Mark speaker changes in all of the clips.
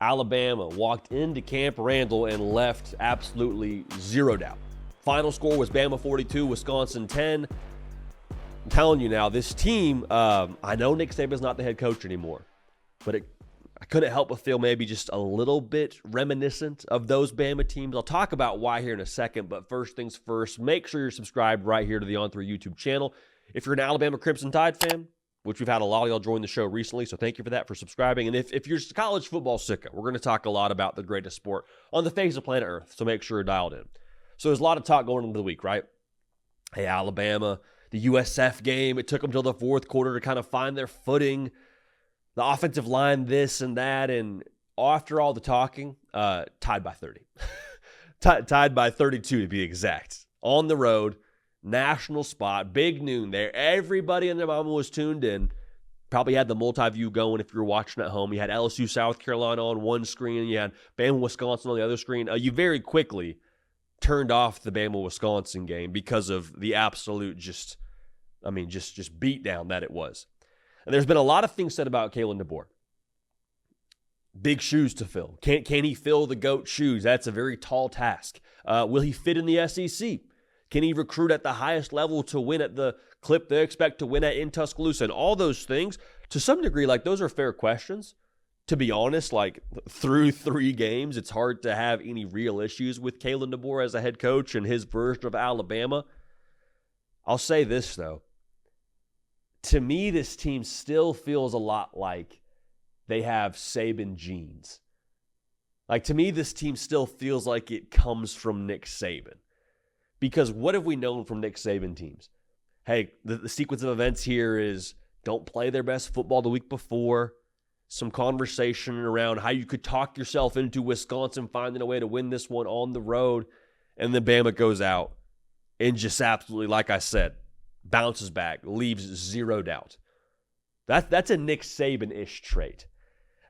Speaker 1: Alabama walked into Camp Randall and left absolutely zero doubt. Final score was Bama 42, Wisconsin 10. I'm telling you now, this team, I know Nick Saban's not the head coach anymore, but I couldn't help but feel maybe just a little bit reminiscent of those Bama teams. I'll talk about why here in a second, but first things first, make sure you're subscribed right here to the On3 YouTube channel. If you're an Alabama Crimson Tide fan, which we've had a lot of y'all join the show recently, so thank you for that, for subscribing. And if you're college football sicko, we're going to talk a lot about the greatest sport on the face of planet Earth, so make sure you're dialed in. So there's a lot of talk going into the week, right? Hey, Alabama, the USF game, it took them till the fourth quarter to kind of find their footing. The offensive line, this and that, and after all the talking, tied by 30. Tied by 32 to be exact. On the road, national spot, big noon there. Everybody and their mama was tuned in. Probably had the multi-view going if you were watching at home. You had LSU, South Carolina on one screen, and you had Bama, Wisconsin on the other screen. You very quickly turned off the Bama, Wisconsin game because of the absolute just beatdown that it was. And there's been a lot of things said about Kalen DeBoer. Big shoes to fill. Can he fill the GOAT shoes? That's a very tall task. Will he fit in the SEC? Can he recruit at the highest level to win at the clip they expect to win at in Tuscaloosa? And all those things, to some degree, like, those are fair questions. To be honest, like, through 3 games, it's hard to have any real issues with Kalen DeBoer as a head coach and his version of Alabama. I'll say this, though. To me, this team still feels a lot like they have Saban genes. Like, to me, this team still feels like it comes from Nick Saban. Because what have we known from Nick Saban teams? Hey, the sequence of events here is don't play their best football the week before. Some conversation around how you could talk yourself into Wisconsin finding a way to win this one on the road. And then Bama goes out and just absolutely, like I said, bounces back, leaves zero doubt. That's a Nick Saban-ish trait.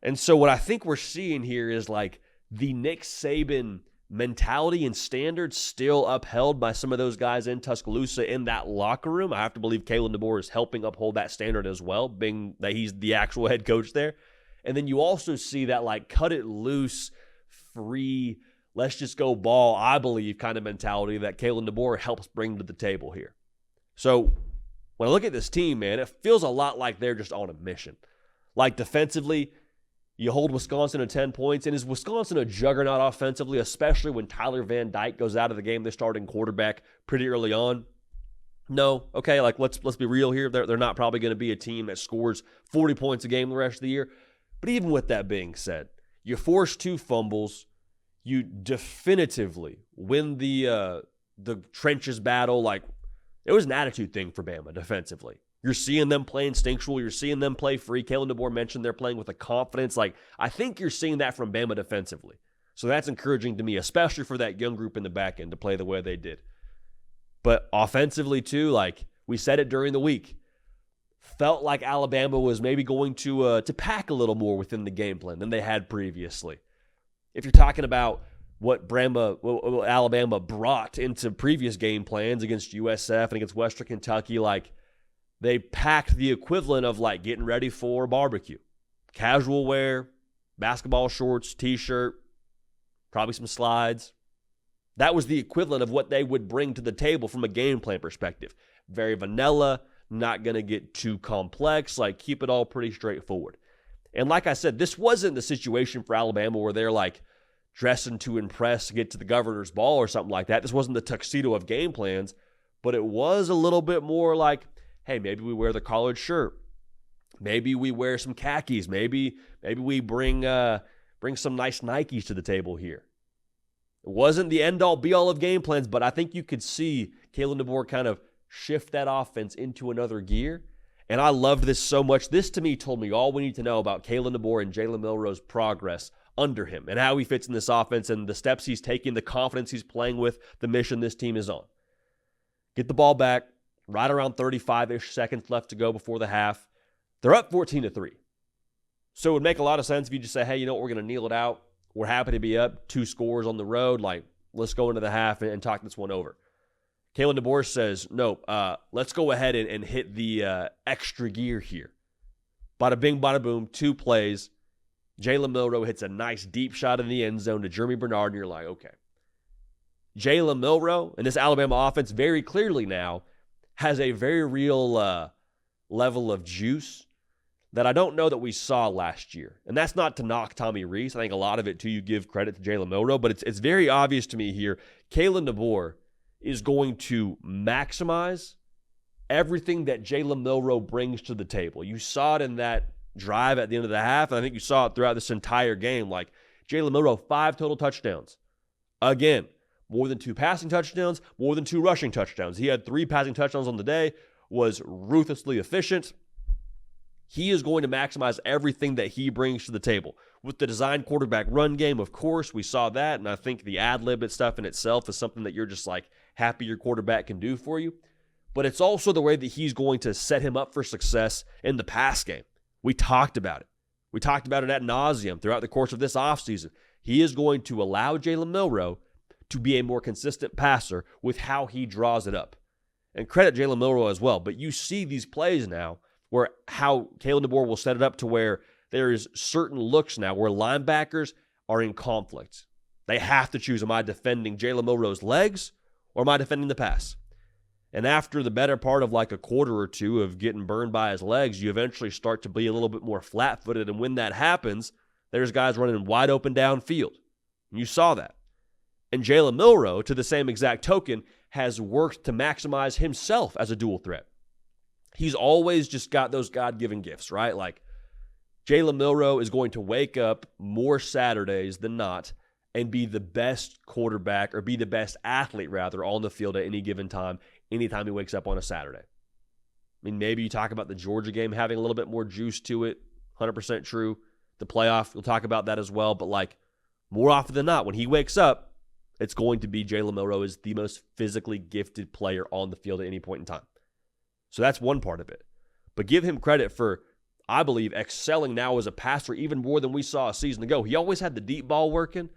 Speaker 1: And so what I think we're seeing here is like the Nick Saban mentality and standards still upheld by some of those guys in Tuscaloosa in that locker room. I have to believe Kalen DeBoer is helping uphold that standard as well, being that he's the actual head coach there. And then you also see that like cut it loose, free, let's just go ball, I believe, kind of mentality that Kalen DeBoer helps bring to the table here. So when I look at this team, man, it feels a lot like they're just on a mission. Like defensively, you hold Wisconsin to 10 points, and is Wisconsin a juggernaut offensively, especially when Tyler Van Dyke goes out of the game, the starting quarterback, pretty early on? No. Okay, like let's be real here. They're not probably going to be a team that scores 40 points a game the rest of the year. But even with that being said, you force 2 fumbles, you definitively win the trenches battle. Like, it was an attitude thing for Bama defensively. You're seeing them play instinctual. You're seeing them play free. Kalen DeBoer mentioned they're playing with a confidence. Like, I think you're seeing that from Bama defensively. So that's encouraging to me, especially for that young group in the back end to play the way they did. But offensively, too, like we said it during the week, felt like Alabama was maybe going to pack a little more within the game plan than they had previously. If you're talking about what Alabama brought into previous game plans against USF and against Western Kentucky, like, they packed the equivalent of like getting ready for barbecue. Casual wear, basketball shorts, t-shirt, probably some slides. That was the equivalent of what they would bring to the table from a game plan perspective. Very vanilla, not going to get too complex, like keep it all pretty straightforward. And like I said, this wasn't the situation for Alabama where they're like dressing to impress, get to the governor's ball or something like that. This wasn't the tuxedo of game plans, but it was a little bit more like, hey, maybe we wear the collared shirt. Maybe we wear some khakis. Maybe we bring some nice Nikes to the table here. It wasn't the end-all, be-all of game plans, but I think you could see Kalen DeBoer kind of shift that offense into another gear. And I loved this so much. This, to me, told me all we need to know about Kalen DeBoer and Jalen Milroe's progress under him and how he fits in this offense and the steps he's taking, the confidence he's playing with, the mission this team is on. Get the ball back. Right around 35-ish seconds left to go before the half. They're up 14-3. So it would make a lot of sense if you just say, hey, you know what, we're going to kneel it out. We're happy to be up 2 scores on the road. Like, let's go into the half and talk this one over. Kalen DeBoer says, no, let's go ahead and hit the extra gear here. Bada bing, bada boom, 2 plays. Jalen Milroe hits a nice deep shot in the end zone to Jeremy Bernard, and you're like, okay. Jalen Milroe and this Alabama offense very clearly now has a very real level of juice that I don't know that we saw last year. And that's not to knock Tommy Rees. I think a lot of it, too, you give credit to Jalen Milroe, but it's very obvious to me here, Kalen DeBoer is going to maximize everything that Jalen Milroe brings to the table. You saw it in that drive at the end of the half, and I think you saw it throughout this entire game. Like, Jalen Milroe, 5 total touchdowns. Again, more than 2 passing touchdowns, more than 2 rushing touchdowns. He had 3 passing touchdowns on the day, was ruthlessly efficient. He is going to maximize everything that he brings to the table. With the design quarterback run game, of course, we saw that, and I think the ad-lib stuff in itself is something that you're just like happy your quarterback can do for you. But it's also the way that he's going to set him up for success in the pass game. We talked about it. We talked about it ad nauseum throughout the course of this offseason. He is going to allow Jalen Milroe to be a more consistent passer with how he draws it up. And credit Jalen Milroe as well. But you see these plays now where how Kalen DeBoer will set it up to where there is certain looks now where linebackers are in conflict. They have to choose, am I defending Jalen Milroe's legs or am I defending the pass? And after the better part of like a quarter or two of getting burned by his legs, you eventually start to be a little bit more flat-footed. And when that happens, there's guys running wide open downfield. And you saw that. And Jalen Milroe, to the same exact token, has worked to maximize himself as a dual threat. He's always just got those God-given gifts, right? Like, Jalen Milroe is going to wake up more Saturdays than not and be the best quarterback, or be the best athlete, rather, on the field at any given time, anytime he wakes up on a Saturday. I mean, maybe you talk about the Georgia game having a little bit more juice to it, 100% true. The playoff, we'll talk about that as well. But, like, more often than not, when he wakes up, it's going to be Jalen Milroe is the most physically gifted player on the field at any point in time. So that's one part of it. But give him credit for, I believe, excelling now as a passer even more than we saw a season ago. He always had the deep ball working,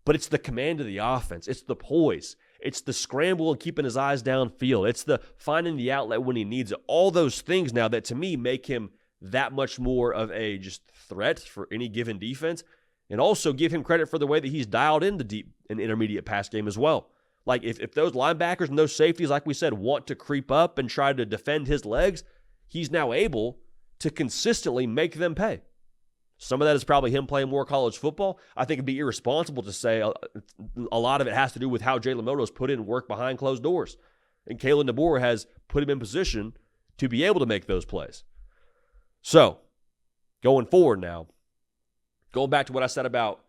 Speaker 1: but it's the command of the offense. It's the poise. It's the scramble and keeping his eyes downfield. It's the finding the outlet when he needs it. All those things now that, to me, make him that much more of a just threat for any given defense. And also give him credit for the way that he's dialed in the deep and intermediate pass game as well. Like, if those linebackers and those safeties, like we said, want to creep up and try to defend his legs, he's now able to consistently make them pay. Some of that is probably him playing more college football. I think it'd be irresponsible to say a lot of it has to do with how Jalen Milroe's put in work behind closed doors. And Kalen DeBoer has put him in position to be able to make those plays. So, going forward now, going back to what I said about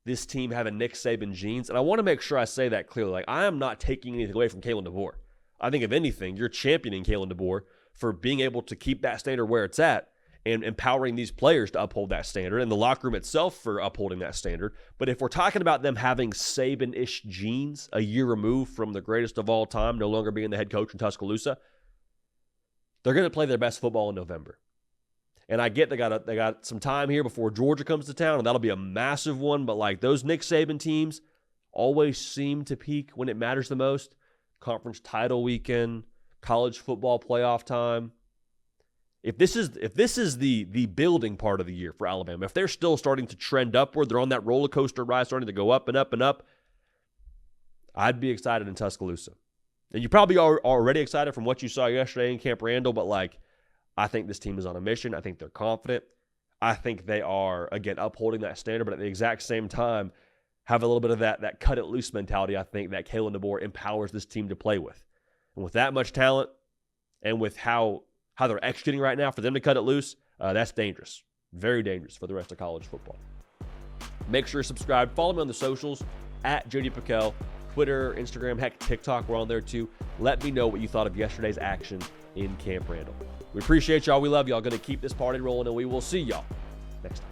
Speaker 1: this team having Nick Saban genes, and I want to make sure I say that clearly. Like, I am not taking anything away from Kalen DeBoer. I think, if anything, you're championing Kalen DeBoer for being able to keep that standard where it's at and empowering these players to uphold that standard, and the locker room itself for upholding that standard. But if we're talking about them having Saban-ish genes a year removed from the greatest of all time, no longer being the head coach in Tuscaloosa, they're going to play their best football in November. And I get they got some time here before Georgia comes to town, and that'll be a massive one. But like, those Nick Saban teams always seem to peak when it matters the most. Conference title weekend, college football playoff time. If this is the building part of the year for Alabama, if they're still starting to trend upward, they're on that roller coaster ride, starting to go up and up and up, I'd be excited in Tuscaloosa. And you probably are already excited from what you saw yesterday in Camp Randall, but like, I think this team is on a mission. I think they're confident. I think they are, again, upholding that standard, but at the exact same time, have a little bit of that cut-it-loose mentality, I think, that Kalen DeBoer empowers this team to play with. And with that much talent and with how they're executing right now, for them to cut it loose, that's dangerous. Very dangerous for the rest of college football. Make sure you're subscribed. Follow me on the socials, at JD Piquel, Twitter, Instagram, heck, TikTok. We're on there too. Let me know what you thought of yesterday's action in Camp Randall. We appreciate y'all. We love y'all. Going to keep this party rolling, and we will see y'all next time.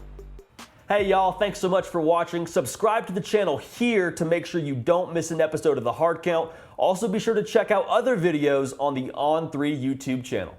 Speaker 1: Hey, y'all. Thanks so much for watching. Subscribe to the channel here to make sure you don't miss an episode of The Hard Count. Also, be sure to check out other videos on the On3 YouTube channel.